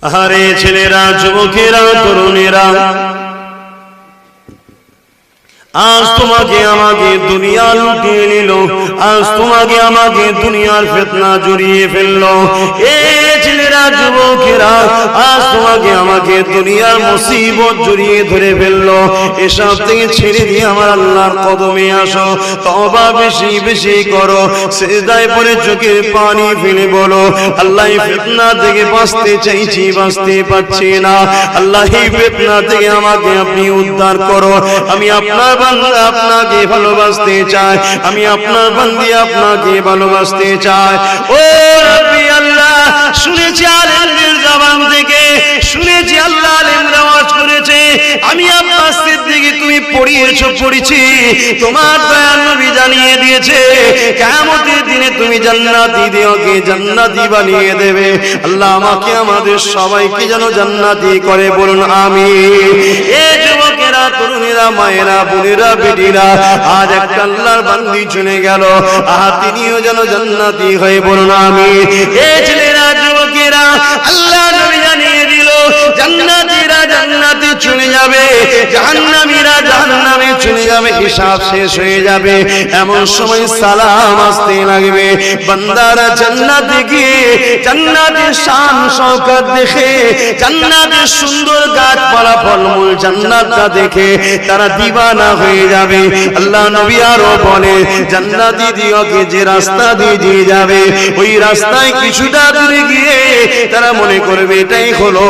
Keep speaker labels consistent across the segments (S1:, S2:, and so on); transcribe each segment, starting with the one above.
S1: আরে ছেলেরা, যুবকেরা, তরুণেরা, আজ তোমাকে আমাকে দুনিয়া লুটিয়ে নিল, আজ তোমাকে আমাকে দুনিয়ার ফিতনা জড়িয়ে ফেললো। এ ছেলেরা, যুবকেরা, আজ তোমাকে আমাকে দুনিয়ার মুসিবত জড়িয়ে ধরে ফেললো। এসব থেকে ছেড়ে দিয়ে আমার আল্লাহর কদমে আসো, তওবা বেশি বেশি করো, সিজদায় পড়ে চোখের পানি ফেলে বলো, আল্লাহ এই ফিতনা থেকে বাঁচতে চাইছি, বাঁচতে পারছি না। আল্লাহ এই ফিতনা থেকে আমাকে আপনি উদ্ধার করো। আমি আপনার বান্দা, আপনাকে ভালোবাসতে চাই। আমি আপনার বান্দি, আপনাকে ভালোবাসতে চাই। ও রব্বি আল্লাহ, শুনেছি আলেমদের জবান থেকে, শুনেছি আল্লাহ আলেমরা ওয়াজ করেছে, আমি আপনার সিদ্দিকী তুমি পড়েছি, তোমার দয়াল নবী জানিয়ে দিয়েছে কিয়ামতের দিনে তুমি জান্নাতি দেওকে জান্নাতি বানিয়ে দেবে। আল্লাহ আমাকে আমাদের সবাইকে যেন জান্নাতি করে, বলুন আমিন। এ যুবকেরা, তরুণেরা, মায়েরা, বোনেরা, বেটিরা, আজ একটা আল্লাহর বান্দি চলে গেল, তিনিও যেন জান্নাতি হয়ে, বলুন আমিন। এ ছেলেরা, যুবকেরা, আল্লাহ নবী জানিয়ে দিল জান্নাতীরা জান্নাতে চলে যাবে, জাহান্নামীরা জাহান্নামে চলে যাবে, হিসাব শেষ হয়ে যাবে। এমন সময় সালাম আসতে লাগবে। বান্দারা জান্নাতে গিয়ে জান্নাতের শান শওকত দেখে, জান্নাতের সুন্দর গাছপালা ফলমূল জান্নাতটা দেখে তারা দিবানা হয়ে যাবে। আল্লাহ নবী আরো বলে, জান্নাতি দিওকে যে রাস্তা দিয়ে যাবে, ওই রাস্তায় কিছুটা দূরে গিয়ে তারা মনে করবে এটাই হলো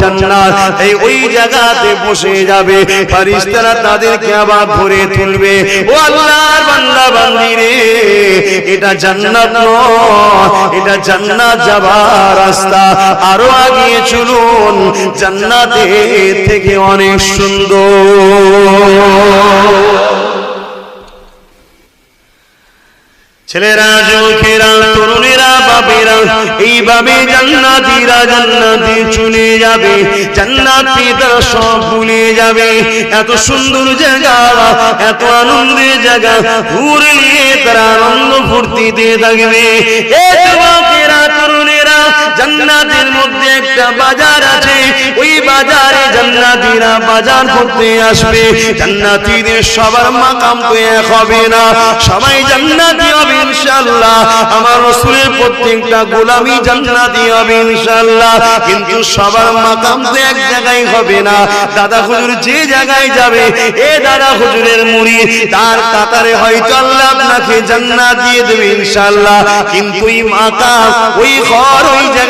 S1: জান্নাত। এই ওই জায়গাতে বসে যাবে, ফেরেশতারা তাদেরকে আবার ভরে তুলবে। ও আল্লাহর বান্দা বান্দি রে, এটা জান্নাত নয়, এটা জান্নাত যাবার রাস্তা। আরো আগিয়ে চলুন, জান্নাতের থেকে অনেক সুন্দর। ছেলেরা, যুবকেরা, তরুণেরা, বাবেরা, এইভাবে জান্নাতীরা জান্নাতে চলে যাবে, জান্নাতি তারা সব ভুলে যাবে। এত সুন্দর জায়গা, এত আনন্দের জায়গা, ঘুরে নিয়ে তারা আনন্দ ফুর্তিতে থাকবে। এ যুবকেরা, তরুণেরা, জান্নাতের মধ্যে একটা বাজার আছে, ওই বাজারে জান্নাতীরা বাজার করতে আসবে। জান্নাতীদের সবার মাকাম তো এক হবে না, সবাই জান্নাতি হবে ইনশাআল্লাহ। আমার রাসূলের প্রত্যেকটা গোলামি জান্নাতি হবে ইনশাআল্লাহ, কিন্তু সবার মাকাম তো এক জায়গায় হবে না। দাদা হুজুর যে জায়গায় যাবে, এ দাদা হুজুরের মুরিদ, তার কাতারে হয়তো আল্লাহ আপনাকে জান্নাত দিয়ে দেবে ইনশাআল্লাহ, কিন্তু ওই মাকাম, ওই ঘর, ওই জায়গা